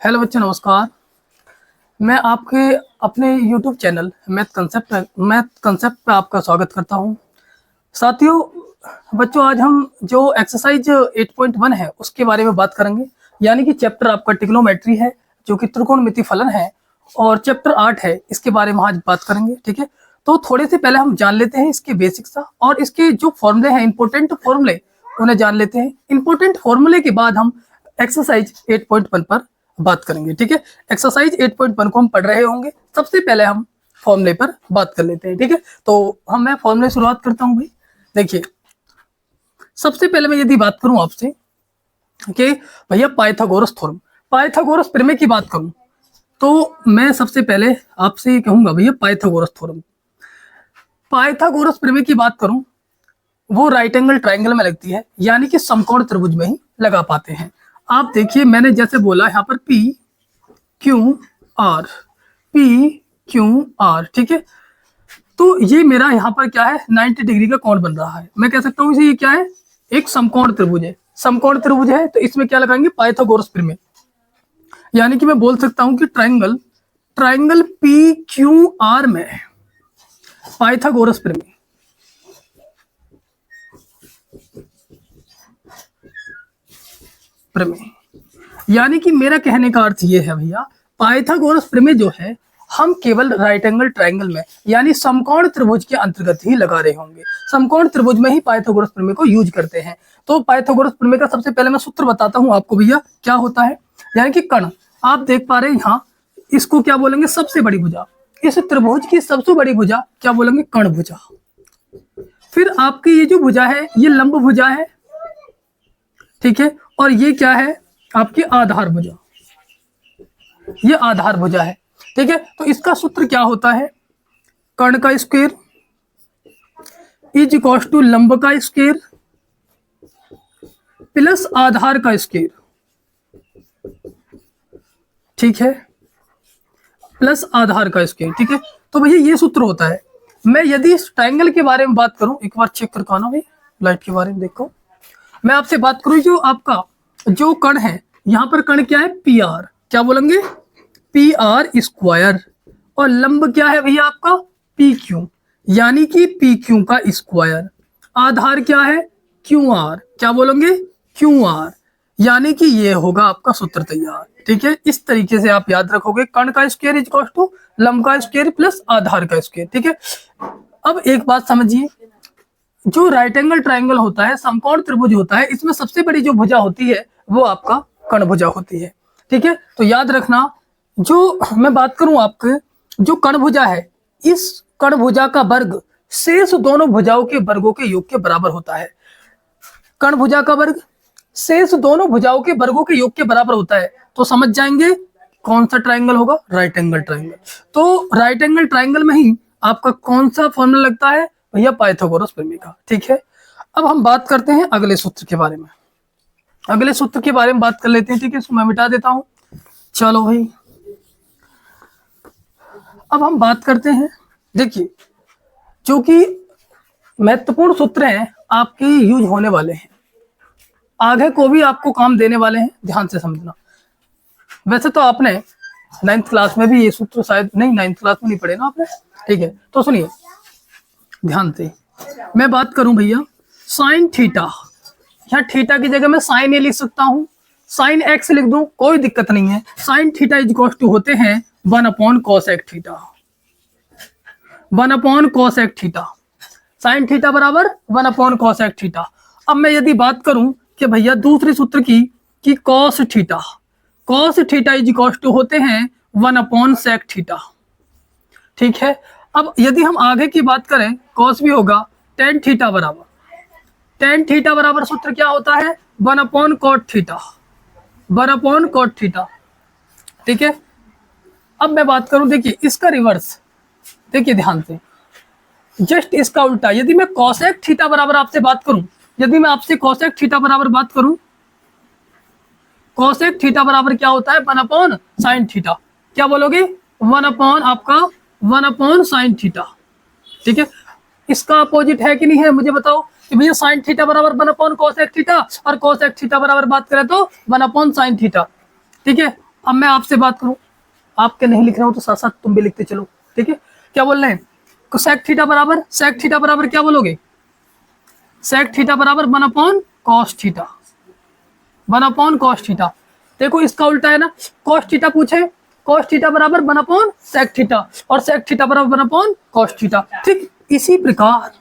Hello बच्चों, नमस्कार। मैं आपके अपने YouTube चैनल मैथ कंसेप्ट पे आपका स्वागत करता हूं। साथियों, बच्चों, आज हम जो एक्सरसाइज 8.1 है उसके बारे में बात करेंगे। यानी कि चैप्टर आपका ट्रिग्नोमेट्री है, जो कि त्रिकोणमिति फलन है, और चैप्टर 8 है, इसके बारे में आज बात करेंगे। ठीक है, तो थोड़े से पहले हम जान लेते हैं इसके बेसिक्स और इसके जो फॉर्मूले हैं, इंपॉर्टेंट फॉर्मूले, उन्हें जान लेते हैं। इंपॉर्टेंट फॉर्मूले के बाद हम एक्सरसाइज 8.1 पर बात करेंगे। ठीक है, एक्सरसाइज 8.1 को हम पढ़ रहे होंगे। सबसे पहले हम फॉर्मूले पर बात कर लेते हैं। ठीक है, तो मैं फॉर्मूले शुरुआत करता हूं भाई। देखिए, सबसे पहले मैं यदि बात करूं आपसे कि भैया पाइथागोरस प्रमेय की बात करूं, तो मैं सबसे पहले आपसे कहूंगा भैया पाइथागोरस प्रमेय की बात करूं, वो राइट एंगल ट्राइंगल में लगती है, यानी कि समकोण त्रिभुज में ही लगा पाते हैं। आप देखिए, मैंने जैसे बोला यहाँ पर पी क्यू आर, ठीक है, तो ये मेरा यहाँ पर क्या है, 90 डिग्री का कोण बन रहा है। मैं कह सकता हूँ इसे, ये क्या है, एक समकोण त्रिभुज है। समकोण त्रिभुज है तो इसमें क्या लगाएंगे, पाइथागोरस प्रमेय। यानी कि मैं बोल सकता हूं कि ट्राइंगल पी क्यू आर में पाइथागोरस प्रमेय, यानी कि मेरा कहने का अर्थ ये है भैया, पाइथागोरस प्रमेय जो है हम केवल राइट एंगल ट्राइंगल में, यानी समकोण त्रिभुज के अंतर्गत ही लगा रहे होंगे। समकोण त्रिभुज में ही पाइथागोरस प्रमेय को यूज करते हैं। तो पाइथागोरस प्रमेय का सबसे पहले मैं सूत्र बताता हूं आपको भैया, क्या होता है। यानी कि कर्ण, आप देख पा रहे हैं यहाँ, इसको क्या बोलेंगे, सबसे बड़ी भुजा। इस त्रिभुज की सबसे बड़ी भुजा क्या बोलेंगे, कर्ण भुजा। फिर आपकी ये जो भुजा है, ये लंब भुजा है, ठीक है, और ये क्या है, आपकी आधार भुजा। ये आधार भुजा है, ठीक है। तो इसका सूत्र क्या होता है, कर्ण का स्क्वायर इज इक्वल टू लंब का स्क्वायर प्लस आधार का स्क्वायर, ठीक है, प्लस आधार का स्क्वायर, ठीक है। तो भैया ये सूत्र होता है। मैं यदि इस ट्राइंगल के बारे में बात करूं, एक बार चेक कर पाना भाई, लाइट के बारे में देखो। मैं आपसे बात करूं, जो आपका जो कर्ण है, यहां पर कर्ण क्या है, पी आर, क्या बोलेंगे, पी आर स्क्वायर, और लंब क्या है भैया आपका, पी क्यू, यानी कि पी क्यू का स्क्वायर। आधार क्या है, क्यू आर, क्या बोलेंगे, क्यू आर, यानी कि ये होगा आपका सूत्र तैयार। ठीक है, इस तरीके से आप याद रखोगे, कर्ण का स्क्वायर इज इक्वल टू लंब का स्क्वायर प्लस आधार का स्क्वायर। ठीक है, अब एक बात समझिए, जो राइट एंगल ट्राइंगल होता है, समकोण त्रिभुज होता है, इसमें सबसे बड़ी जो भुजा होती है वो आपका कर्ण भुजा होती है। ठीक है, तो याद रखना, जो मैं बात करूं आपके, जो कर्ण भुजा है, इस कर्ण भुजा का वर्ग शेष दोनों भुजाओं के वर्गों के योग के बराबर होता है। कर्ण भुजा का वर्ग शेष दोनों भुजाओं के वर्गों के योग के बराबर होता है। तो समझ जाएंगे कौन सा ट्राइंगल होगा, राइट एंगल ट्राइंगल। तो राइट एंगल ट्राइंगल में ही आपका कौन सा फॉर्मूला लगता है भैया, पाइथागोरस प्रमेय का। ठीक है, अब हम बात करते हैं अगले सूत्र के बारे में। अगले सूत्र के बारे में बात कर लेते हैं। ठीक है, इसको मैं मिटा देता हूं। चलो भाई, अब हम बात करते हैं, देखिए, जो कि महत्वपूर्ण सूत्र हैं, आपके यूज होने वाले हैं, आगे को भी आपको काम देने वाले हैं, ध्यान से समझना। वैसे तो आपने 9th क्लास में भी ये सूत्र, शायद नहीं, 9th क्लास में नहीं पढ़े ना आपने। ठीक है, तो सुनिए ध्यान से। मैं बात करूं भैया, साइन थीटा, यहाँ थीटा की जगह मैं साइन ए लिख सकता हूं, साइन एक्स लिख दूं, कोई दिक्कत नहीं है। Sine theta is equal to होते हैं 1 cos theta, 1 cos theta, sine theta बराबर 1 cos थीटा। अब मैं यदि बात करूं कि भैया दूसरे सूत्र की, कि cos theta is equal to होते हैं 1 sec थीटा। ठीक है, अब यदि हम आगे की बात करें, cos भी होगा, tan थीटा बराबर सूत्र क्या होता है, 1 cot थीटा, 1 cot थीटा। ठीक है, अब मैं बात करूं, देखिए इसका रिवर्स, देखिए ध्यान से, जस्ट इसका उल्टा, यदि मैं cosec थीटा बराबर आपसे बात करूं, यदि मैं आपसे cosec थीटा बराबर बात करूं, cosec थीटा बराबर क्या होता है, 1 sin थीटा, क्या बोलोगे, 1 sin थीटा। ठीक है, इसका अपोजिट है कि नहीं है, मुझे बताओ कि भैया sin थीटा बराबर 1 cosec थीटा, और cosec थीटा बराबर बात करें तो 1 sin थीटा। ठीक है। अब मैं आपसे बात करूं, आपके नहीं लिख रहा हूं तो साथ साथ तुम भी लिखते चलो, ठीक है। क्या बोल रहे हैं, सेक थीटा बराबर, सेक थीटा बराबर क्या बोलोगे, सेक थीटा बराबर 1 कॉस थीटा, 1 कॉस थीटा। देखो इसका उल्टा है ना, कॉस थीटा पूछे, कॉस थीटा बराबर 1 सेक थीटा, और सेक थीटा बराबर 1 कॉस थीटा। ठीक इसी प्रकार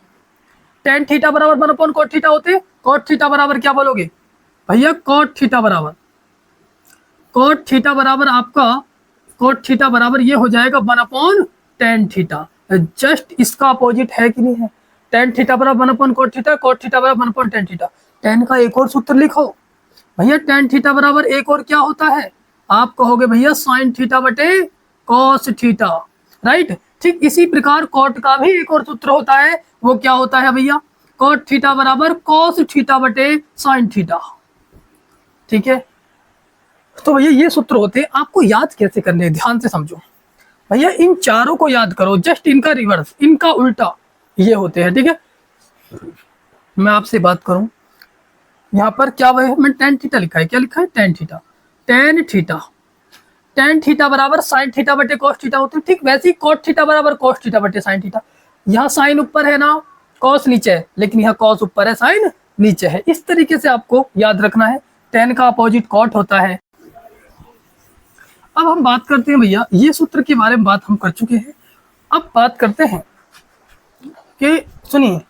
टेन थीटा बराबर 1 कॉट थीटा होते, कॉट थीटा बराबर क्या बोलोगे भैया, कॉट थीटा बराबर, कॉट थीटा बराबर आपका, कॉट थीटा बराबर ये हो जाएगा 1/tan थीटा। जस्ट इसका अपोजिट है कि नहीं है, tan थीटा बराबर 1 कॉट थीटा, कॉट थीटा बराबर 1/tan थीटा। tan का एक और सूत्र लिखो भैया, tan थीटा बराबर एक और क्या होता है, आप कहोगे भैया साइन थीटा बटे कॉस थीटा, राइट। ठीक इसी प्रकार कॉट का भी एक और सूत्र होता है, वो क्या होता है भैया, कॉट थीटा बराबर कॉस थीटा बटे साइन थीटा, ठीक है। तो भैया ये सूत्र होते हैं, आपको याद कैसे करने हैं, ध्यान से समझो भैया, इन चारों को याद करो, जस्ट इनका रिवर्स, इनका उल्टा ये होते हैं, ठीक है। मैं आपसे बात करूं, यहाँ पर क्या है, मैं tan थीटा लिखा है, क्या लिखा है tan theta, tan theta, tan theta बराबर साइन थीटा बटे कॉस थीटा होते हैं। ठीक वैसे ही cot थीटा बराबर cos थीटा बटे साइन थीटा। यहाँ साइन ऊपर है ना, कॉस नीचे है, लेकिन यहाँ कॉस ऊपर है, साइन नीचे है। इस तरीके से आपको याद रखना है, tan का अपोजिट cot होता है। अब हम बात करते हैं भैया, ये सूत्र के बारे में बात हम कर चुके हैं। अब बात करते हैं कि सुनिए,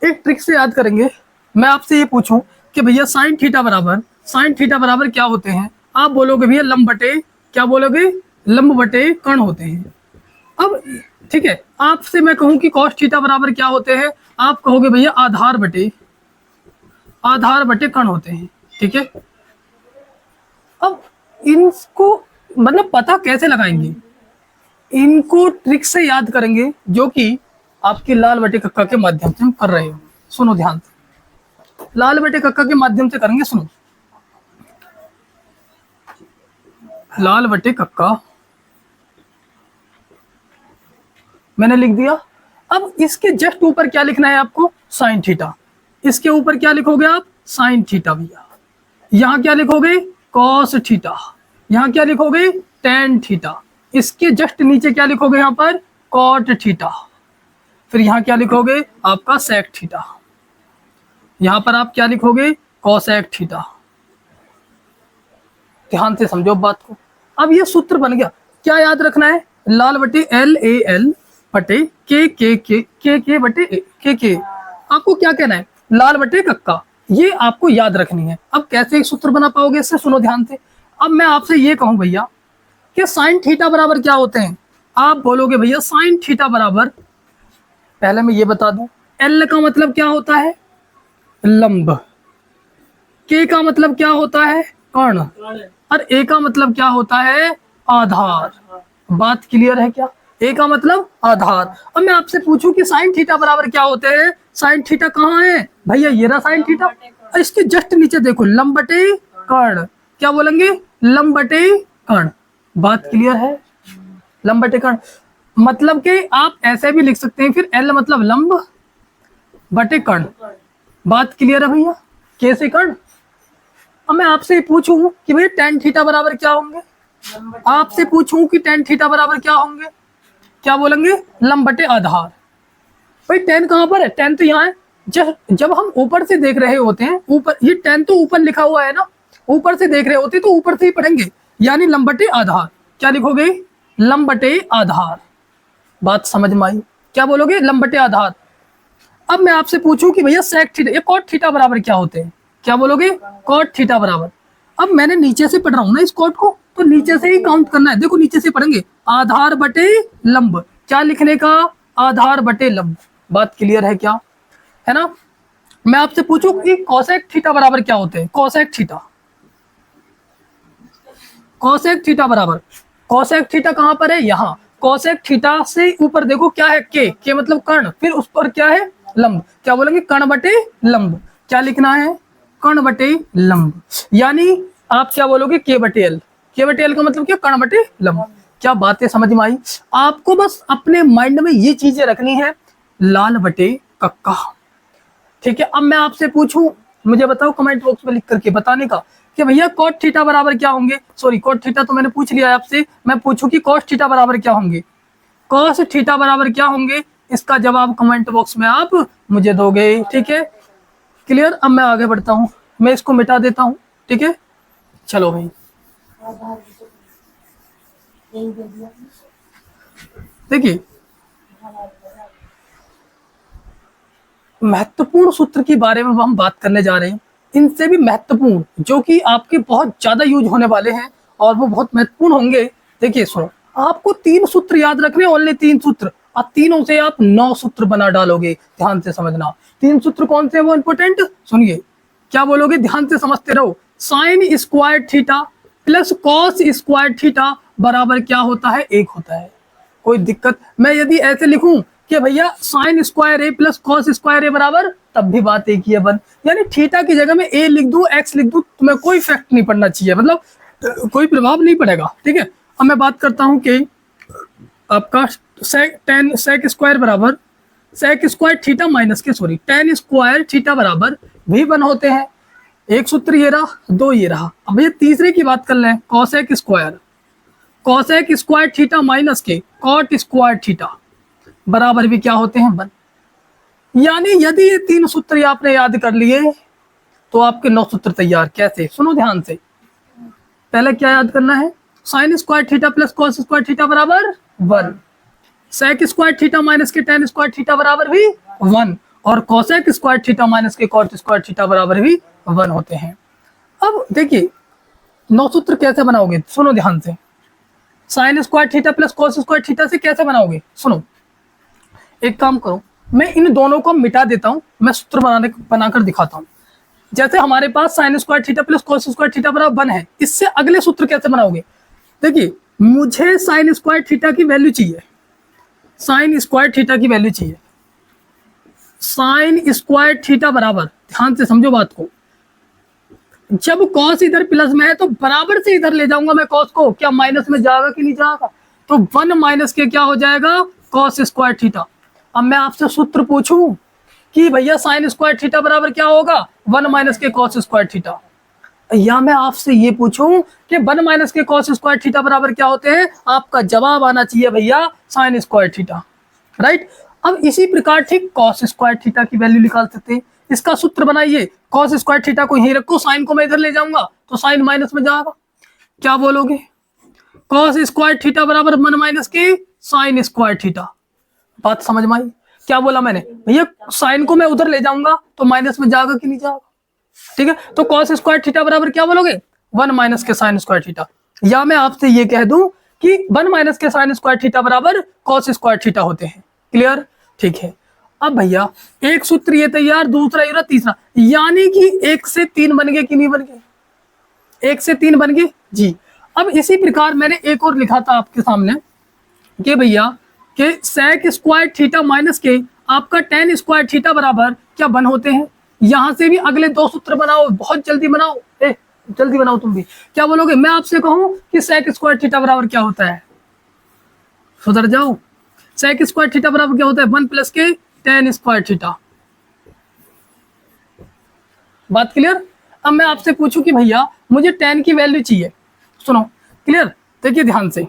एक ट्रिक से याद करेंगे। मैं आपसे ये पूछूं कि भैया साइन थीटा बराबर क्या होते हैं, आप बोलोगे भैया लंब बटे, क्या बोलोगे, लंब बटे कर्ण होते हैं। अब ठीक है, आपसे मैं कहूं कि कॉस थीटा बराबर क्या होते हैं, आप कहोगे भैया आधार बटे कर्ण होते हैं, ठीक है। अब इनको मतलब पता कैसे लगाएंगे, इनको ट्रिक से याद करेंगे, जो कि आपकी लाल बटे कक्का के माध्यम से हम कर रहे हो। सुनो ध्यान से, लाल बटे कक्का के माध्यम से करेंगे, सुनो, लाल बटे कक्का मैंने लिख दिया। अब इसके जस्ट ऊपर क्या लिखना है आपको, साइन थीटा, इसके ऊपर क्या लिखोगे आप, साइन थीटा भैया। यहाँ क्या लिखोगे, कॉस थीटा, यहाँ क्या लिखोगे, टेन थीटा। इसके जस्ट नीचे क्या लिखोगे, यहाँ पर कॉट थीटा। फिर यहाँ क्या लिखोगे, आपका सेक थीटा। यहाँ पर आप क्या लिखोगे, कॉसेक थीटा। ध्यान से समझो बात को। अब ये सूत्र बन गया, क्या याद रखना है, लाल बटे LAL बटे के बटे के। आपको क्या कहना है, लाल बटे कक्का, ये आपको याद रखनी है। अब कैसे एक सूत्र बना पाओगे इससे, सुनो ध्यान से। अब मैं आपसे ये कहूं भैया कि साइन थीटा बराबर क्या होते हैं, आप बोलोगे भैया साइन थीटा बराबर, पहले मैं ये बता दूं, L का मतलब क्या होता है, लंब, K का मतलब क्या होता है, कर्ण, और A का मतलब क्या होता है, आधार। बात क्लियर है क्या, A का मतलब आधार। अब मैं आपसे पूछूं कि साइन थीटा बराबर क्या होते हैं, साइन थीटा कहाँ है भैया, ये रहा साइन थीटा, और इसके जस्ट नीचे देखो लंब बटे कर्ण, क्या बोलेंगे, लंब बटे कर्ण। बात क्लियर है, लंब बटे कर्ण मतलब कि आप ऐसे भी लिख सकते हैं, फिर L मतलब लंब बटे कर्ण। बात क्लियर है भैया, कैसे कर्ण। अब मैं आपसे पूछूं कि भैया tan थीटा बराबर क्या होंगे, आपसे पूछूं कि tan थीटा बराबर क्या होंगे, क्या बोलेंगे, लंब बटे आधार। भाई tan कहाँ पर है, tan तो यहाँ है। जब हम ऊपर से देख रहे होते हैं, ऊपर ये tan तो ऊपर लिखा हुआ है ना, ऊपर से देख रहे होते तो ऊपर से ही पढ़ेंगे, यानी लंब बटे आधार। क्या लिखोगे, लंब बटे आधार। बात समझ में आई, क्या बोलोगे, लंब बटे आधार। अब मैं आपसे पूछूं कि भैया सेक थीटा, ये कॉट थीटा बराबर क्या होते हैं, क्या बोलोगे, कॉट थीटा बराबर। अब मैंने नीचे से पढ़ रहा हूं ना इस कॉट को, तो नीचे से ही काउंट करना है। देखो नीचे से पढ़ेंगे, आधार बटे लंब, क्या लिखने का, आधार बटे लंब। बात क्लियर है क्या, है ना। मैं आपसे पूछूं कि कोसेक थीटा बराबर क्या होते हैं, कोसेक थीटा, कोसेक थीटा बराबर, कोसेक थीटा कहां पर है, यहाँ। कोसेक थीटा से ऊपर देखो क्या है, के मतलब कर्ण, फिर उस पर क्या है, लंब, क्या बोलेंगे, कर्ण बटे लंब। क्या लिखना है, कर्ण बटे लंब, यानी आप क्या बोलोगे, के बटे एल का मतलब क्या, कर्ण बटे लंब। क्या बातें समझ में आई, आपको बस अपने माइंड में ये चीजें रखनी है, लाल बटे कक्का, ठीक है। अब मैं आपसे पूछूं, मुझे बताओ कमेंट बॉक्स में लिख करके बताने का कि भैया कॉट थीटा बराबर क्या होंगे, सॉरी कॉट थीटा तो मैंने पूछ लिया है आपसे, मैं पूछूं कि कॉस थीटा बराबर क्या होंगे, कॉस थीटा बराबर क्या होंगे, इसका जवाब कमेंट बॉक्स में आप मुझे दोगे, ठीक है। क्लियर। अब मैं आगे बढ़ता हूँ, मैं इसको मिटा देता हूँ, ठीक है। चलो भाई देखिए, महत्वपूर्ण सूत्र के बारे में हम बात करने जा रहे हैं, इनसे भी महत्वपूर्ण जो कि आपके बहुत ज्यादा यूज होने वाले हैं और वो बहुत महत्वपूर्ण होंगे। देखिए सुनो, आपको 3 सूत्र याद रखने, ओनली 3 सूत्र, और तीनों से आप 9 सूत्र बना डालोगे। ध्यान से समझना, 3 सूत्र कौन से हैं वो इंपॉर्टेंट, सुनिए क्या बोलोगे, ध्यान से समझते रहो। Sign square theta plus cos square theta बराबर क्या होता है, 1 होता है। कोई दिक्कत, मैं यदि ऐसे लिखूं कि भैया साइन स्क्वायर ए प्लस कॉस स्क्वायर ए बराबर, तब भी बात एक ही है बन, यानी थीटा की जगह में ए लिख दूं, एक्स लिख दूं, तुम्हें कोई इफेक्ट नहीं पड़ना चाहिए, मतलब कोई प्रभाव नहीं पड़ेगा, ठीक है। अब मैं बात करता हूं कि आपका सेक स्क्वायर बराबर सेक स्क्वायर थीटा माइनस के सॉरी टेन स्क्वायर थीटा बराबर भी 1 होते हैं। एक सूत्र ये रहा, 2 ये रहा। अब ये तीसरे की बात कर लें, कॉसेक स्क्वायर थीटा माइनस के कॉट स्क्वायर थीटा बराबर भी क्या होते हैं, 1। यानी यदि ये 3 सूत्र आपने याद कर लिए तो आपके 9 सूत्र तैयार। कैसे, सुनो ध्यान से, पहले क्या याद करना है, sign square theta plus cos square theta बराबर 1, सेक स्क्वायर थीटा माइनस के टेन स्क्वायर थीटा बराबर भी 1, और कोसेक स्क्वायर थीटा माइनस के कॉट स्क्वायर थीटा बराबर भी 1 होते हैं। अब देखिए 9 सूत्र कैसे बनाओगे, सुनो ध्यान से। Sign square theta plus cos square theta से कैसे बनाओगे, सुनो, एक काम करो, मैं इन दोनों को मिटा देता हूं, मैं सूत्र बनाकर दिखाता हूं। जैसे हमारे पास sine square theta plus cos square theta बराबर 1 है, इससे अगले सूत्र कैसे बनाओगे, देखिए मुझे साइन स्क्वायर थीटा की वैल्यू चाहिए, साइन स्क्वायर थीटा की वैल्यू चाहिए, साइन स्क्वायर थीटा बराबर, ध्यान से समझो बात को, जब कॉस इधर प्लस में है तो बराबर से इधर ले जाऊंगा मैं कॉस को, क्या माइनस में जाएगा कि नहीं जाएगा, तो 1 माइनस के क्या हो जाएगा, कॉस स्क्वायर थीटा। अब मैं आपसे सूत्र पूछूं कि भैया साइन स्क्वायर थीटा बराबर क्या होगा, 1 माइनस के कॉस स्क्वायर थीटा, या मैं आपसे ये पूछूं कि 1 माइनस के कॉस स्क्वायर थीटा बराबर क्या होते हैं, आपका जवाब आना चाहिए भैया साइन स्क्वायर थीटा, राइट। अब इसी प्रकार ठीक कॉस स्क्वायर थीटा की वैल्यू निकाल सकते हैं, इसका सूत्र बनाइए, कॉस स्क्वायर थीटा को यहीं रखो, साइन को मैं इधर ले जाऊंगा तो साइन माइनस में जाएगा, क्या बोलोगे, कॉस स्क्वायर थीटा बराबर 1 माइनस के साइन स्क्वायर थीटा। बात समझ में आई, क्या बोला मैंने, भैया साइन को मैं उधर ले जाऊंगा तो माइनस में जाएगा कि नहीं जाएगा, ठीक है। तो कॉस स्क्वायर थीटा बराबर क्या बोलोगे, 1 माइनस के साइन स्क्वायर थीटा, या मैं आपसे ये कह दूं कि 1 माइनस के साइन स्क्वायर थीटा बराबर कॉस स्क्वायर थीटा होते हैं। क्लियर, ठीक है। अब भैया एक सूत्र ये तैयार, दूसरा ये, तीसरा, यानी कि 1 से 3 बन गए कि नहीं बन गए, 1 से 3 बन गए जी। अब इसी प्रकार मैंने एक और लिखा था आपके सामने कि भैया कि सेक स्क्वायर थीटा माइनस के आपका टेन स्क्वायर थीटा बराबर क्या 1 होते हैं। यहां से भी अगले 2 सूत्र बनाओ, बहुत जल्दी बनाओ, जल्दी बनाओ तुम भी, क्या बोलोगे, मैं आपसे कहूं कि सेक स्क्वायर थीटा बराबर क्या होता है, सुधर जाओ, सेक स्क्वायर थीटा बराबर क्या होता है, 1 प्लस के टेन स्क्वायर थीटा। बात क्लियर। अब मैं आपसे पूछूं कि भैया मुझे टेन की वैल्यू चाहिए, सुनो क्लियर, देखिए ध्यान से,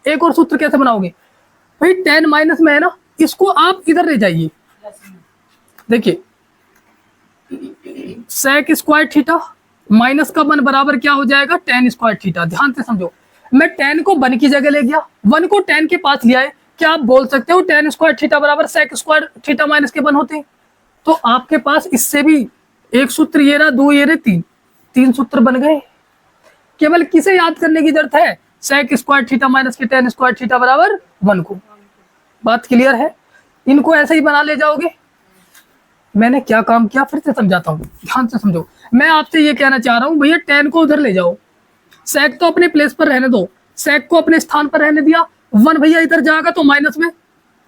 एक और सूत्र कैसे बनाओगे, भाई टेन माइनस में है ना, इसको आप इधर ले जाइए, देखिए सेक स्क्वायर थीटा माइनस का 1 बराबर क्या हो जाएगा, टेन स्क्वायर थीटा। ध्यान से समझो, मैं 10 को 1 की जगह ले गया, 1 को 10 के पास लिया है, क्या आप बोल सकते हो टेन स्क्वायर थीटा बराबर सेक स्क्वायर थीटा माइनस के 1 होते हैं। तो आपके पास इससे भी एक सूत्र ये रहा, 2 ये रहे, 3 सूत्र बन गए। केवल किसे याद करने की जरूरत है, सेक स्क्वायर थीटा माइनस के टेन स्क्वायर थीटा बराबर 1 को। बात क्लियर है, इनको ऐसे ही बना ले जाओगे। मैंने क्या काम किया फिर से समझाता हूँ, ध्यान से समझो। मैं आपसे ये कहना चाह रहा हूँ भैया 10 को उधर ले जाओ, सेक तो अपने प्लेस पर रहने दो, सेक को अपने स्थान पर रहने दिया, 1 भैया इधर जाएगा तो माइनस में,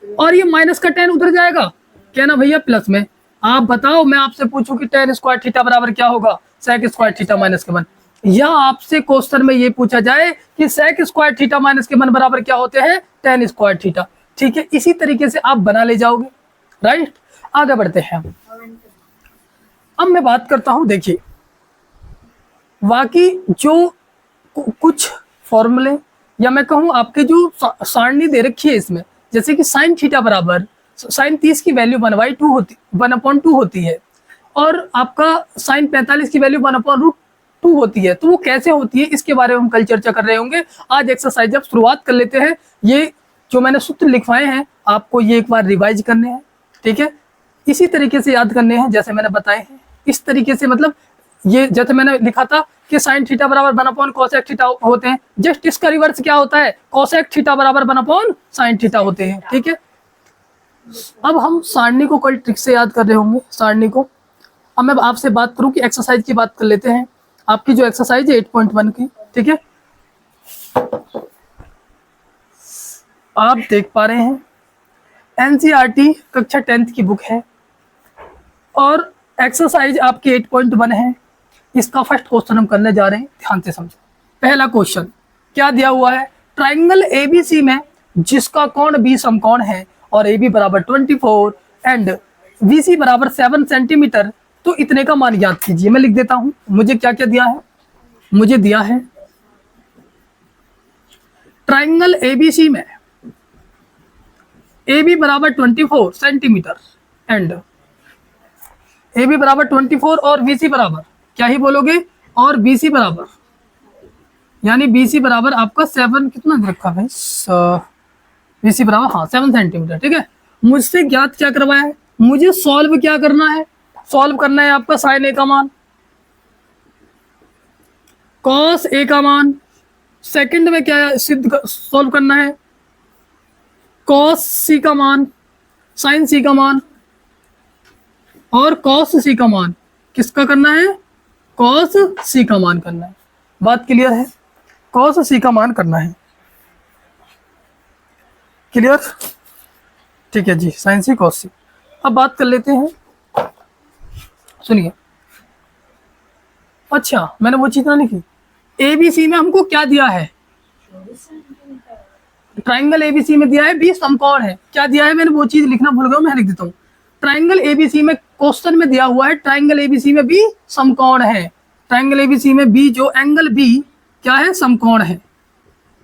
और ये माइनस का 10 उधर जाएगा, कहना भैया प्लस में। आप बताओ, मैं आपसे पूछूं कि टेन स्क्वायर थीटा बराबर क्या होगा, सेक स्क्वायर थीटा माइनस के 1, या आपसे क्वेश्चन में ये पूछा जाए कि सेक स्क्वायर थीटा माइनस के 1 बराबर क्या होते हैं, टेन स्क्वायर थीटा। ठीक है, इसी तरीके से आप बना ले जाओगे, राइट। आगे बढ़ते हैं। अब मैं बात करता हूं, देखिए बाकी जो कुछ फॉर्मूले या मैं कहूँ आपके जो सारणी दे रखी है इसमें, जैसे कि साइन थीटा बराबर साइन 30 की वैल्यू 1/2 होती 1/2 होती है, और आपका साइन 45 की वैल्यू 1/√2 होती है। तो वो कैसे होती है इसके बारे में हम कल चर्चा कर रहे होंगे। आज एक्सरसाइज अब शुरुआत कर लेते हैं। ये जो मैंने सूत्र लिखवाए हैं आपको ये एक बार रिवाइज करने हैं, ठीक है, इसी तरीके से याद करने हैं जैसे मैंने बताए हैं। इस तरीके से मतलब ये जैसे मैंने लिखा था कि साइन थीटा बराबर 1 कोसेक थीटा होते हैं, जस्ट इसका रिवर्स क्या होता है, कोसेक थीटा बराबर 1 साइन थीटा होते हैं, ठीक है। अब हम सारणी को कल ट्रिक से याद कर रहे होंगे सारणी को। अब मैं आपसे बात करूं कि एक्सरसाइज की बात कर लेते हैं। आपकी जो एक्सरसाइज है 8.1 की, ठीक है, आप देख पा रहे हैं एनसीईआरटी कक्षा 10th की बुक है और एक्सरसाइज आपकी 8.1 है। इसका फर्स्ट क्वेश्चन हम करने जा रहे हैं, ध्यान से समझो। पहला क्वेश्चन क्या दिया हुआ है, ट्राइंगल एबीसी में जिसका कोण बी समकोण है और ए बी बराबर 24 एंड बीसी बराबर 7 सेंटीमीटर, तो इतने का मान याद कीजिए। मैं लिख देता हूं मुझे क्या क्या दिया है। मुझे दिया है ट्राइंगल एबीसी में ए बी बराबर 24 सेंटीमीटर एंड ए बी बराबर 24 और बीसी बराबर क्या ही बोलोगे, और बीसी बराबर यानी बीसी बराबर आपका 7 कितना रखा भाई, बीसी बराबर हाँ 7 सेंटीमीटर, ठीक है। मुझसे ज्ञात क्या करवाया है, मुझे सॉल्व क्या करना है, सॉल्व करना है आपका साइन ए का मान, कॉस ए का मान, सेकंड में क्या सिद्ध सॉल्व करना है, कॉस सी का मान, साइन सी का मान, और कॉस सी का मान किसका करना है, कॉस सी का मान करना है। बात क्लियर है, कॉस सी का मान करना है, क्लियर, ठीक है जी, साइन सी कॉस सी। अब बात कर लेते हैं, सुनिए। अच्छा मैंने वो चीज ना लिखी, एबीसी में हमको क्या दिया है, ट्राइंगल एबीसी में दिया है बी समकोण है, क्या दिया है, मैंने वो चीज लिखना भूल गया, मैं लिख देता हूँ। ट्राइंगल एबीसी में क्वेश्चन में दिया हुआ है ट्राइंगल एबीसी में बी समकोण है, ट्राइंगल एबीसी में बी जो एंगल बी क्या है, समकोण है,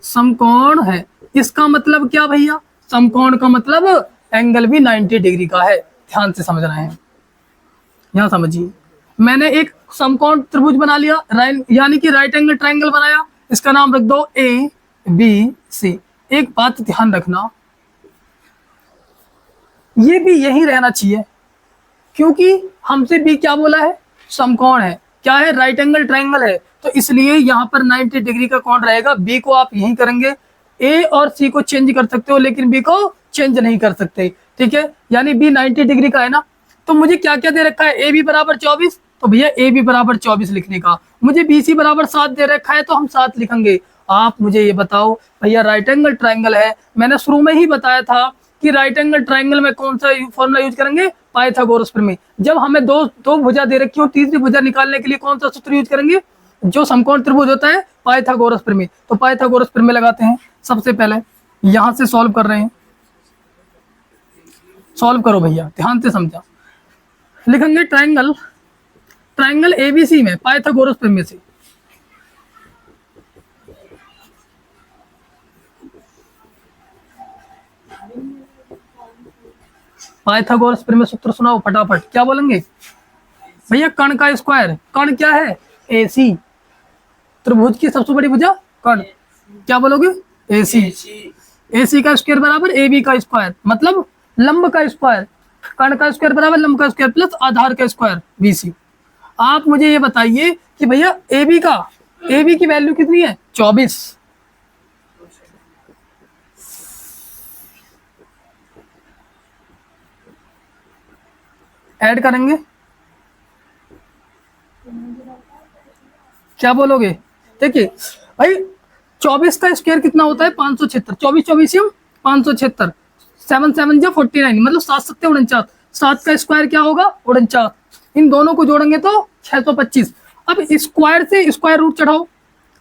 समकोण है। इसका मतलब क्या भैया, समकोण का मतलब एंगल भी 90 डिग्री का है, ध्यान से समझना है, यहां समझिए। मैंने एक समकोण त्रिभुज बना लिया, यानी कि राइट एंगल ट्राइंगल बनाया, इसका नाम रख दो ए बी सी। एक बात ध्यान रखना, ये भी यही रहना चाहिए, क्योंकि हमसे बी क्या बोला है, समकोण है, क्या है, राइट एंगल ट्राइंगल है, तो इसलिए यहाँ पर 90 डिग्री का कोण रहेगा। बी को आप यही करेंगे, ए और सी को चेंज कर सकते हो लेकिन बी को चेंज नहीं कर सकते, ठीक है, यानी बी 90 डिग्री का है ना। तो मुझे क्या क्या दे रखा है, ए बी बराबर 24, तो भैया ए बी बराबर 24 लिखने का, मुझे बी सी बराबर 7 दे रखा है तो हम 7 लिखेंगे। आप मुझे ये बताओ भैया राइट एंगल ट्राइंगल है, मैंने शुरू में ही बताया था कि राइट एंगल ट्राइंगल में कौन सा फॉर्मूला यूज करेंगे, पाइथागोरस प्रमेय। जब हमें दो भुजा दे रखी हो, तीसरी भुजा निकालने के लिए कौन सा सूत्र यूज करेंगे, जो समकोण त्रिभुज होता है पाइथागोरस प्रमेय। तो पाइथागोरस प्रमेय लगाते हैं। सबसे पहले यहां से सॉल्व कर रहे हैं, सॉल्व करो भैया, ध्यान से समझा। लिखेंगे ट्राइंगल, ट्राइंगल एबीसी में पाइथागोरस प्रमेय से पाइथागोरस प्रमेय सूत्र सुनाओ फटाफट, क्या बोलेंगे भैया, कर्ण का स्क्वायर, कर्ण क्या है, एसी, त्रिभुज की सबसे बड़ी भुजा कर्ण, क्या बोलोगे, एसी, एसी का स्क्वायर बराबर ए बी का स्क्वायर, मतलब लंब का स्क्वायर, कर्ण का स्क्वायर बराबर लंब का स्क्वायर प्लस आधार का स्क्वायर बीसी। आप मुझे ये बताइए कि भैया ए बी की वैल्यू कितनी है, 24, ऐड करेंगे, क्या बोलोगे, देखिए भाई 24 का स्क्वायर कितना होता है, 576, 24 24 576, 7 7 जा 49, मतलब 7 7 49, 7 का स्क्वायर क्या होगा 49, इन दोनों को जोड़ेंगे तो 625। अब स्क्वायर से स्क्वायर रूट चढ़ाओ,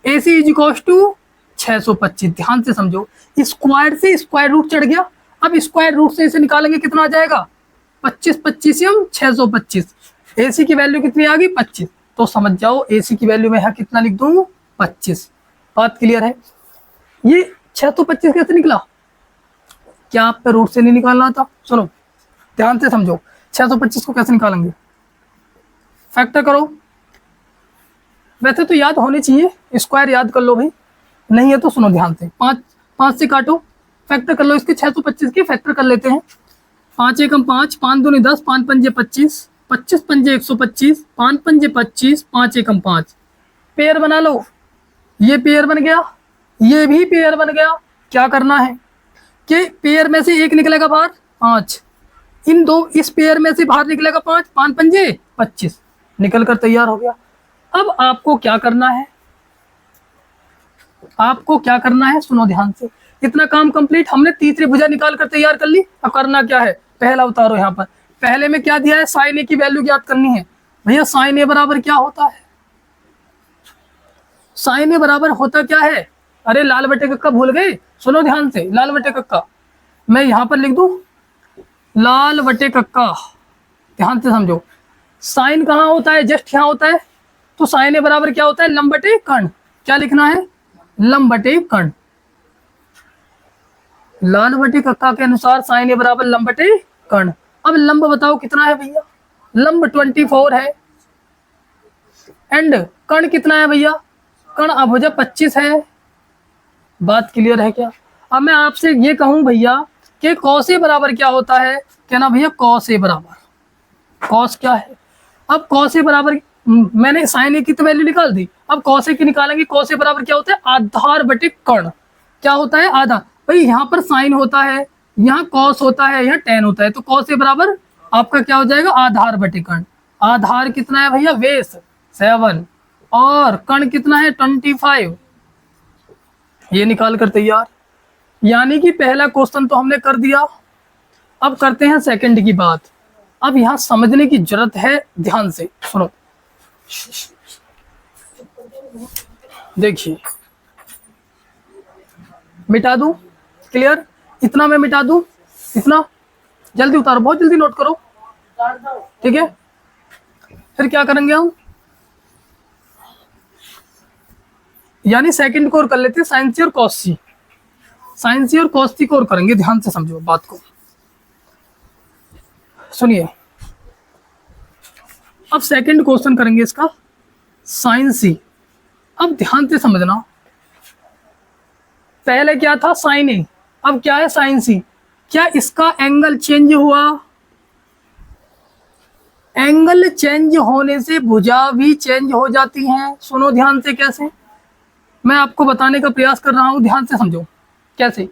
AC इज इक्वल्स टू 625, ध्यान से समझो, स्क्वायर से स्क्वायर रूट चढ़ गया, अब स्क्वायर रूट से इसे निकालेंगे कितना आ जाएगा, 25 25 625, AC की वैल्यू कितनी आ गई 25, तो समझ जाओ AC की वैल्यू में यहाँ कितना लिख दूं, 25। बात क्लियर है। ये 625 कैसे निकला, क्या आप पे रूट से नहीं निकालना था? सुनो ध्यान से समझो, 625 को कैसे निकालेंगे, फैक्टर करो। वैसे तो याद होनी चाहिए, स्क्वायर याद कर लो भाई, नहीं है तो सुनो ध्यान से। 5 से काटो, फैक्टर कर लो इसके, 625 की फैक्टर कर लेते हैं। 5 एकम 5, 5 दूनी 10, 5 पंजे 25, 25 पंजे 125, 5 पंजे 25, 5 एकम 5। पेयर बना लो, ये पेयर बन गया, ये भी पेयर बन गया। क्या करना है कि पेयर में से एक निकलेगा बाहर 5, इन दो इस पेयर में से बाहर निकलेगा 5, 5 पंजे 25, निकल कर तैयार हो गया। अब आपको क्या करना है, आपको क्या करना है, सुनो ध्यान से। इतना काम कंप्लीट, हमने तीसरी भुजा निकाल कर तैयार कर ली। अब करना क्या है, पहला उतारो यहाँ पर। पहले में क्या दिया है, साइन ए की वैल्यू ज्ञात करनी है। भैया साइन ए बराबर क्या होता है, साइन ए बराबर होता क्या है, अरे लाल बटे कक्का भूल गए, सुनो ध्यान से। लाल बटे कक्का मैं यहाँ पर लिख दूं, लाल बटे कक्का, ध्यान से समझो। साइन कहाँ होता है, जस्ट यहाँ होता है। तो साइन ए बराबर क्या होता है, लंब बटे कर्ण। क्या लिखना है, लंब बटे कर्ण। लाल बटे कक्का के अनुसार साइन ए बराबर लंब बटे कर्ण। अब लंब बताओ कितना है भैया, लंब 24 है, एंड कर्ण कितना है भैया, कर्ण अभुजा 25 है। बात क्लियर है क्या? अब मैं आपसे ये कहूं भैया कि कॉस ए बराबर क्या होता है, कहना भैया कॉस ए बराबर, कॉस क्या है। अब कॉस ए बराबर, मैंने साइन ए की तो वैल्यू निकाल दी, अब कॉस ए की निकालेंगे। कॉस ए बराबर क्या होता है, आधार बटे कर्ण। क्या होता है, आधार। भाई यहाँ पर साइन होता है, यहाँ कॉस होता है, यहाँ टेन होता है, तो कॉस ए बराबर आपका क्या हो जाएगा, आधार बटे कर्ण। आधार कितना है भैया, बेस 7, और कर्ण कितना है 25, ये निकाल कर तैयार। यानी कि पहला क्वेश्चन तो हमने कर दिया। अब करते हैं सेकंड की बात। अब यहां समझने की जरूरत है, ध्यान से सुनो। देखिए मिटा दूं, क्लियर, इतना मैं मिटा दूं, इतना जल्दी उतारो, बहुत जल्दी नोट करो, ठीक है। फिर क्या करेंगे हम, यानी सेकंड कोर कर लेते हैं, साइन सी और कॉस सी। साइन सी और कॉस सी कोर करेंगे, ध्यान से समझो बात को, सुनिए। अब सेकंड क्वेश्चन करेंगे इसका, साइन सी। अब ध्यान से समझना, पहले क्या था साइन ए, अब क्या है साइन सी। क्या इसका एंगल चेंज हुआ, एंगल चेंज होने से भुजा भी चेंज हो जाती हैं। सुनो ध्यान से, कैसे मैं आपको बताने का प्रयास कर रहा हूं, ध्यान से समझो कैसे।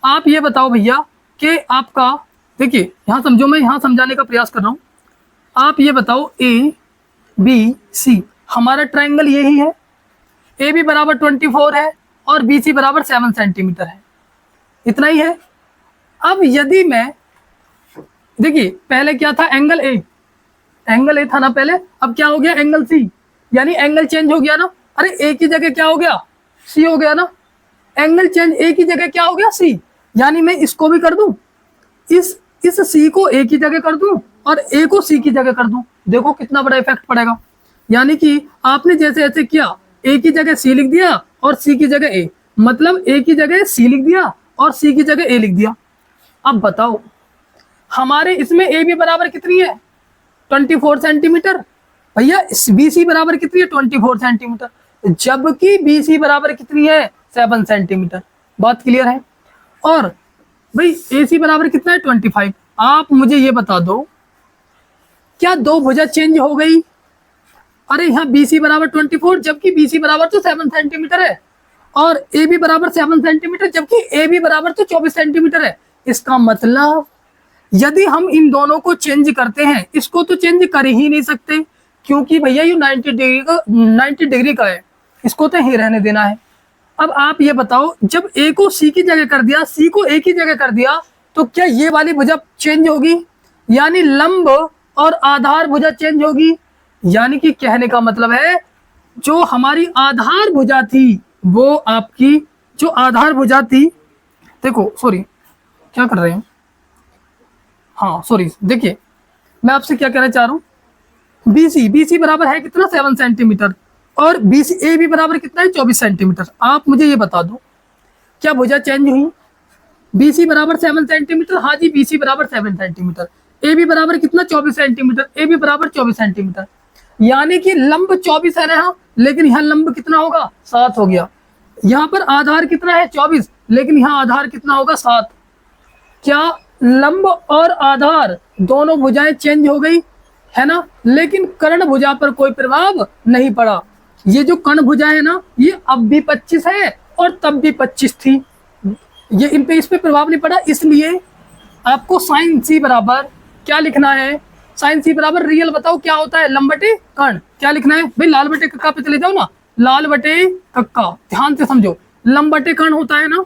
आप ये बताओ भैया कि आपका, देखिए यहां समझो, मैं यहां समझाने का प्रयास कर रहा हूं। आप ये बताओ ए बी सी, हमारा ट्रायंगल यही है। ए बी बराबर 24 है और बी सी बराबर 7 सेंटीमीटर है, इतना ही है। अब यदि मैं, देखिए पहले क्या था, एंगल ए, एंगल ए था ना पहले, अब क्या हो गया एंगल सी, यानी एंगल चेंज हो गया ना। अरे ए की जगह क्या हो गया, सी हो गया ना। एंगल चेंज, ए की जगह क्या हो गया, सी, यानी मैं इसको भी कर दूं, इस सी को ए की जगह कर दूं और ए को सी की जगह कर दूं। देखो कितना बड़ा इफेक्ट पड़ेगा। यानी कि आपने जैसे ऐसे किया, ए की जगह सी लिख दिया और सी की जगह ए, मतलब ए की जगह सी लिख दिया और सी की जगह ए लिख दिया। अब बताओ हमारे इसमें ए बी बराबर कितनी है, 24 सेंटीमीटर। भैया बी सी बराबर कितनी है, 24 सेंटीमीटर, जबकि बी सी बराबर कितनी है, 7 सेंटीमीटर। बात क्लियर है। और भाई ए सी बराबर कितना है, 25। आप मुझे ये बता दो, क्या दो भुजा चेंज हो गई? अरे यहाँ बी सी बराबर 24, जबकि बी सी बराबर तो 7 सेंटीमीटर है, और ए बी बराबर 7 सेंटीमीटर, जबकि ए बी बराबर तो 24 सेंटीमीटर है। इसका मतलब यदि हम इन दोनों को चेंज करते हैं, इसको तो चेंज कर ही नहीं सकते, क्योंकि भैया ये 90 डिग्री का है, इसको तो ही रहने देना है। अब आप ये बताओ, जब ए को सी की जगह कर दिया, सी को ए की जगह कर दिया, तो क्या ये वाली भुजा चेंज होगी, यानी लंब और आधार भुजा चेंज होगी। यानी कि कहने का मतलब है, जो हमारी आधार भुजा थी, वो आपकी जो आधार भुजा थी, देखो सॉरी क्या कर रहे हैं, हाँ सॉरी, देखिए मैं आपसे क्या कहना चाह रहा हूँ, BC बराबर है कितना 7 सेंटीमीटर, और BC AB बराबर कितना है 24 सेंटीमीटर। आप मुझे ये बता दो क्या भुजा चेंज हुई? BC बराबर 7 सेंटीमीटर, हाँ जी BC बराबर 7 सेंटीमीटर, AB बराबर कितना 24 सेंटीमीटर, AB बराबर 24 सेंटीमीटर, यानी कि लंब 24 है ना, लेकिन यहाँ लंब कितना होगा 7 हो गया। यहाँ पर आधार कितना है 24, लेकिन यहाँ आधार कितना होगा 7। क्या लंब और आधार दोनों भुजाएं चेंज हो गई है ना, लेकिन कर्ण भुजा पर कोई प्रभाव नहीं पड़ा। ये जो कर्ण भुजा है ना, ये अब भी 25 है और तब भी 25 थी, ये इन पे इस पे प्रभाव नहीं पड़ा। इसलिए आपको साइन सी बराबर क्या लिखना है, साइन सी बराबर रियल बताओ क्या होता है, लंब बटे कर्ण। क्या लिखना है भाई, लाल बटे कक्का पे चले जाओ ना, लाल बटे कक्का, ध्यान से समझो, लंब बटे कर्ण होता है ना।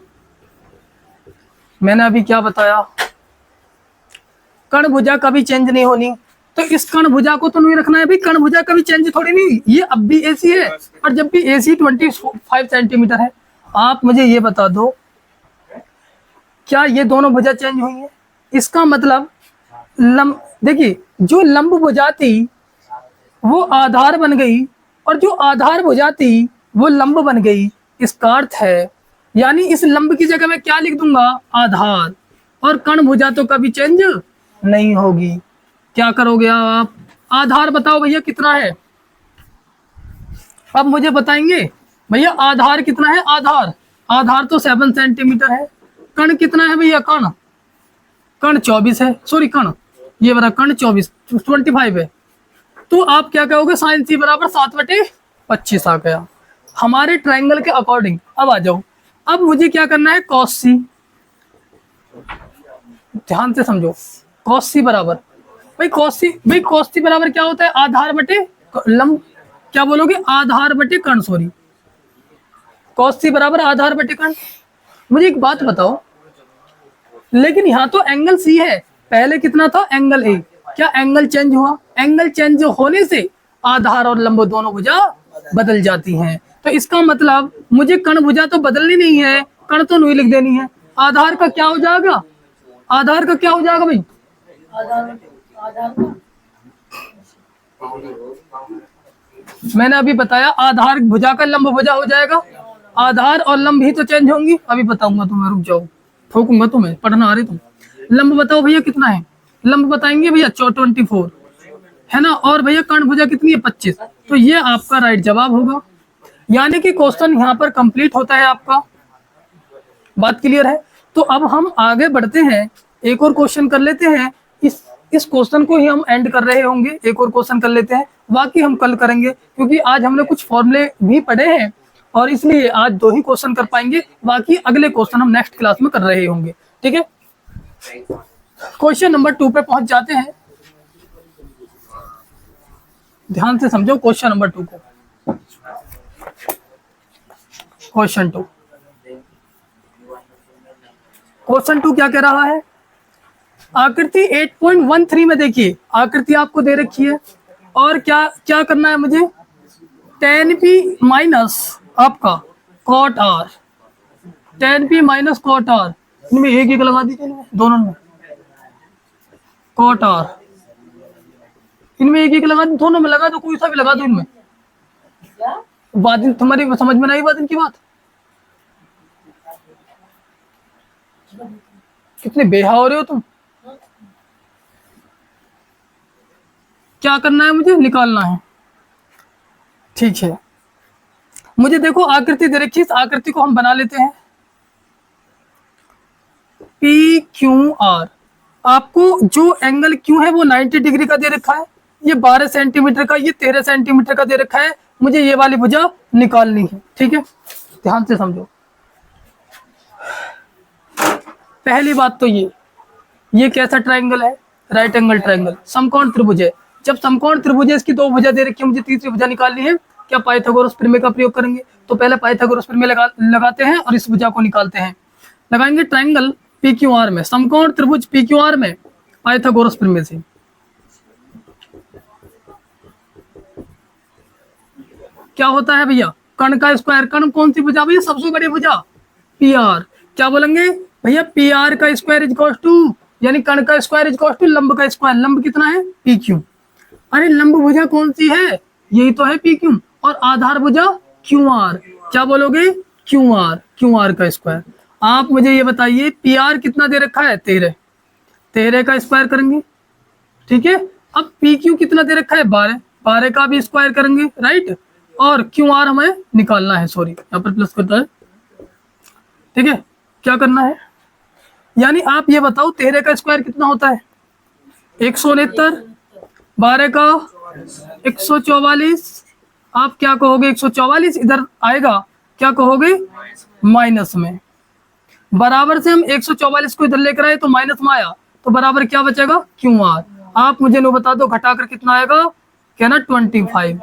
मैंने अभी क्या बताया, कर्ण भुजा कभी चेंज नहीं होनी, तो इस कर्ण भुजा को तो नहीं रखना है भाई, कर्ण भुजा कभी चेंज थोड़ी नहीं, ये अब भी AC है, और जब भी AC 25 सेंटीमीटर है। आप मुझे ये बता दो क्या ये दोनों भुजा चेंज हुई है? इसका मतलब लंब, देखिए जो लंब भुजा थी वो आधार बन गई, और जो आधार भुजा थी वो लंब बन गई। इसका अर्थ है, यानी इस लंब की जगह मैं क्या लिख दूंगा, आधार, और कर्ण भुजा तो कभी चेंज नहीं होगी। क्या करोगे आप, आधार बताओ भैया कितना है, अब मुझे बताएंगे भैया आधार कितना है। आधार तो 7 सेंटीमीटर है। कर्ण कितना है भैया, कर्ण 24 है, सॉरी कर्ण ये बड़ा कर्ण 25 है। तो आप क्या कहोगे, साइन सी बराबर 7/25 आ गया हमारे ट्रायंगल के अकॉर्डिंग। अब आ जाओ, अब मुझे क्या करना है, कॉस सी, ध्यान से समझो, कॉस सी बराबर भाई कॉस सी बराबर क्या होता है, आधार बटे लंब, क्या बोलोगे, आधार बटे कर्ण, सॉरी कॉस सी बराबर आधार बटे कर्ण। मुझे एक बात बताओ, लेकिन यहाँ तो एंगल सी है, पहले कितना था एंगल ए, क्या एंगल चेंज हुआ? एंगल चेंज होने से आधार और लंब दोनों भुजा बदल जाती हैं। तो इसका मतलब मुझे कर्ण भुजा तो बदलनी नहीं है, कर्ण तो नहीं लिख देनी है। आधार का क्या हो जाएगा, आधार का क्या हो जाएगा भाई, मैंने अभी बताया आधार भुजा का लंब भुजा हो जाएगा। आधार और लंब ही तो चेंज होंगी, अभी बताऊंगा तुम्हें, रुक जाओ, ठोकूंगा तुम्हें, पढ़ना आ रही तुम। लंब बताओ भैया कितना है, लंब बताएंगे भैया 24 है ना, और भैया कर्ण भुजा कितनी है 25, तो ये आपका राइट जवाब होगा। यानी कि क्वेश्चन यहाँ पर कंप्लीट होता है आपका। बात क्लियर है? तो अब हम आगे बढ़ते हैं, एक और क्वेश्चन कर लेते हैं। इस क्वेश्चन को ही हम एंड कर रहे होंगे, एक और क्वेश्चन कर लेते हैं, बाकी हम कल करेंगे, क्योंकि आज हमने कुछ फॉर्मूले भी पढ़े हैं और इसलिए आज 2 ही क्वेश्चन कर पाएंगे, बाकी अगले क्वेश्चन हम नेक्स्ट क्लास में कर रहे होंगे। ठीक है, क्वेश्चन नंबर 2 पे पहुंच जाते हैं, ध्यान से समझो क्वेश्चन नंबर 2 को। क्वेश्चन 2 क्या कह रहा है, आकृति 8.13 में देखिए, आकृति आपको दे रखी है, और क्या क्या करना है मुझे, tan p माइनस आपका cot r, tan p minus cot r, इनमें एक लगा दीजिए, दोनों में cot r, इनमें एक लगा दो, दोनों में लगा दो, कोई सा भी लगा दो इनमें। बात तुम्हारी समझ में नहीं, बात इनकी बात, कितने बेहा हो रहे हो तुम। क्या करना है मुझे, निकालना है, ठीक है। मुझे देखो आकृति दे रखी है, इस आकृति को हम बना लेते हैं। PQR, आपको जो एंगल Q है वो 90 डिग्री का दे रखा है, ये 12 सेंटीमीटर का, ये 13 सेंटीमीटर का दे रखा है, मुझे ये वाली भुजा निकालनी है। ठीक है, ध्यान से समझो। पहली बात तो ये कैसा ट्रायंगल है, राइट एंगल ट्रायंगल, समकोण त्रिभुज है। जब समकोण त्रिभुज है, इसकी 2 भुजा दे रखी है, मुझे तीसरी भुजा निकालनी है, क्या पाइथागोरस प्रमेय का प्रयोग करेंगे। तो पहले पाइथागोरस प्रमेय लगाते हैं और इस भुजा को निकालते हैं। लगाएंगे ट्रायंगल PQR में, समकोण त्रिभुज PQR में पाइथागोरस प्रमेय से। क्या होता है भैया, कर्ण का स्क्वायर, कर्ण कौन सी भुजा भैया, सबसे बड़ी भुजा PR। क्या बोलेंगे भैया, PR का स्क्वायर इज इक्वल टू, यानी कर्ण का स्क्वायर इज इक्वल टू लंब का स्क्वायर, लंब कितना है PQ। अरे लंब भुजा कौन सी है, यही तो है पी क्यू, और आधार भुजा क्यू आर, क्या बोलोगे, क्यू आर का स्क्वायर। आप मुझे ये बताइए पी आर कितना दे रखा है, 13, 13 का स्क्वायर करेंगे, ठीक है। अब पी क्यू कितना दे रखा है, 12, 12 का भी स्क्वायर करेंगे, राइट। और क्यू आर हमें निकालना है, सॉरी यहाँ पर प्लस करता है, ठीक है। क्या करना है, यानी आप ये बताओ 13 का स्क्वायर कितना होता है, 169, 12 का 144, आप क्या कहोगे, 144 इधर आएगा, क्या कहोगे, माइनस में, बराबर से हम 144 को इधर लेकर आए तो माइनस में आया, तो बराबर क्या बचेगा, क्यू आर। आप मुझे नो बता दो घटाकर कितना आएगा, क्या ना 25।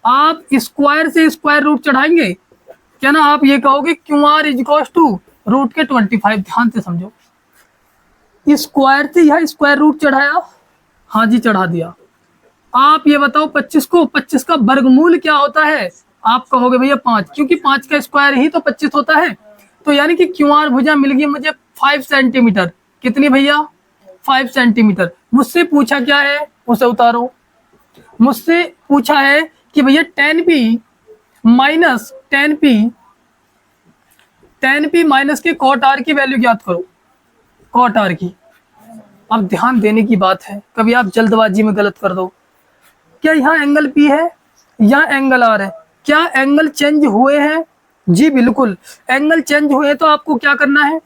आप स्क्वायर से स्क्वायर रूट चढ़ाएंगे, क्या ना आप ये कहोगे Q R is equal to root के 25। ध्यान से समझो, स्क्वायर से यह स्क्वायर रूट चढ़ाया, हाँ जी चढ़ा दिया। आप ये बताओ 25 को, 25 का वर्गमूल क्या होता है, आप कहोगे भैया 5, क्योंकि 5 का स्क्वायर ही तो 25 होता है। तो यानी कि क्यू आर भुजा मिल गई मुझे 5 सेंटीमीटर, कितनी भैया, 5 सेंटीमीटर। मुझसे पूछा क्या है, उसे उतारो। मुझसे पूछा है कि भैया 10p माइनस 10p माइनस के कॉट आर की वैल्यू ज्ञात करो, कॉट आर की। अब ध्यान देने की बात है, कभी आप जल्दबाजी में गलत कर दो। क्या यहाँ एंगल P है, यहाँ एंगल R है, क्या एंगल चेंज हुए हैं, जी बिल्कुल एंगल चेंज हुए हैं। तो आपको क्या करना है,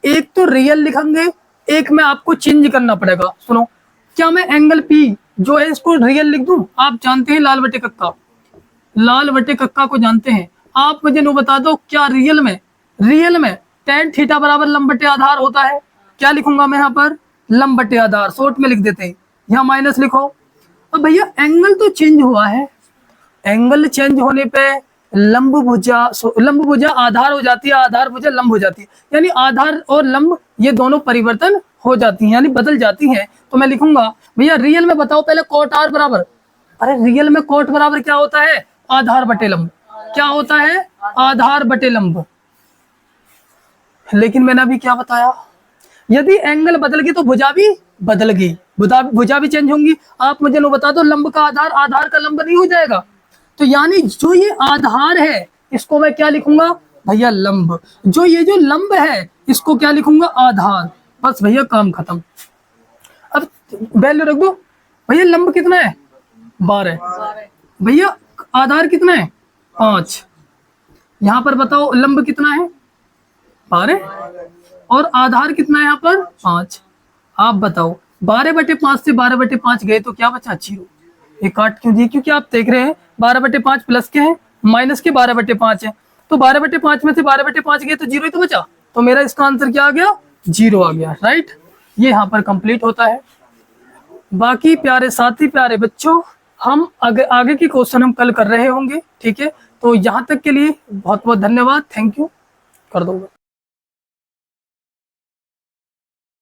एक तो रियल लिखेंगे, एक में आपको चेंज करना पड़ेगा। सुनो, क्या मैं एंगल P जो है इसको रियल लिख दूं, आप जानते हैं लाल बटे कक्का, लाल बटे कक्का को जानते हैं। आप मुझे नो बता दो क्या रियल में tan थीटा बराबर लंब बटे आधार होता है, क्या लिखूंगा मैं यहाँ पर, लंब बटे आधार, शॉर्ट में लिख देते हैं, यहाँ माइनस लिखो। अब भैया एंगल तो चेंज हुआ है, एंगल चेंज होने पे लंब भुजा आधार हो जाती है, आधार भुजा लंब हो जाती है, यानी आधार और लंब ये दोनों परिवर्तन हो जाती हैं, यानी बदल जाती हैं। तो मैं लिखूंगा भैया रियल में बताओ पहले कॉट आर बराबर, अरे रियल में कॉट बराबर क्या होता है, आधार बटे लंब, क्या होता है, आधार बटे लंब। लेकिन मैंने अभी क्या बताया, यदि एंगल बदल गई तो भुजा भी बदल गई, भुजा भी चेंज होंगी। आप मुझे नो बता दो लंब का आधार आधार का लंब नहीं हो जाएगा, तो यानी जो ये आधार है इसको मैं क्या लिखूंगा भैया, लंब। जो लंब है इसको क्या लिखूंगा, आधार। बस भैया काम खत्म। अब वैल्यू रख दो, भैया लंब कितना है, 12, भैया आधार कितना है, 5। यहाँ पर बताओ लंब कितना है, 12, और आधार कितना है यहाँ पर, 5। आप बताओ 12 बटे 5 से 12 बटे 5 गए तो क्या बचा, 0। ये काट क्यों दिए, क्योंकि आप देख रहे हैं 12 बटे 5 प्लस के हैं, माइनस के 12 बटे 5 है, तो 12 बटे 5 में से 12 बटे 5 गए तो 0 ही तो बचा, तो मेरा इसका आंसर क्या आ गया, 0 आ गया, राइट। ये यहाँ पर कंप्लीट होता है। बाकी प्यारे साथी, प्यारे बच्चों, हम आगे की क्वेश्चन हम कल कर रहे होंगे, ठीक है। तो यहाँ तक के लिए बहुत बहुत धन्यवाद, थैंक यू, कर दो।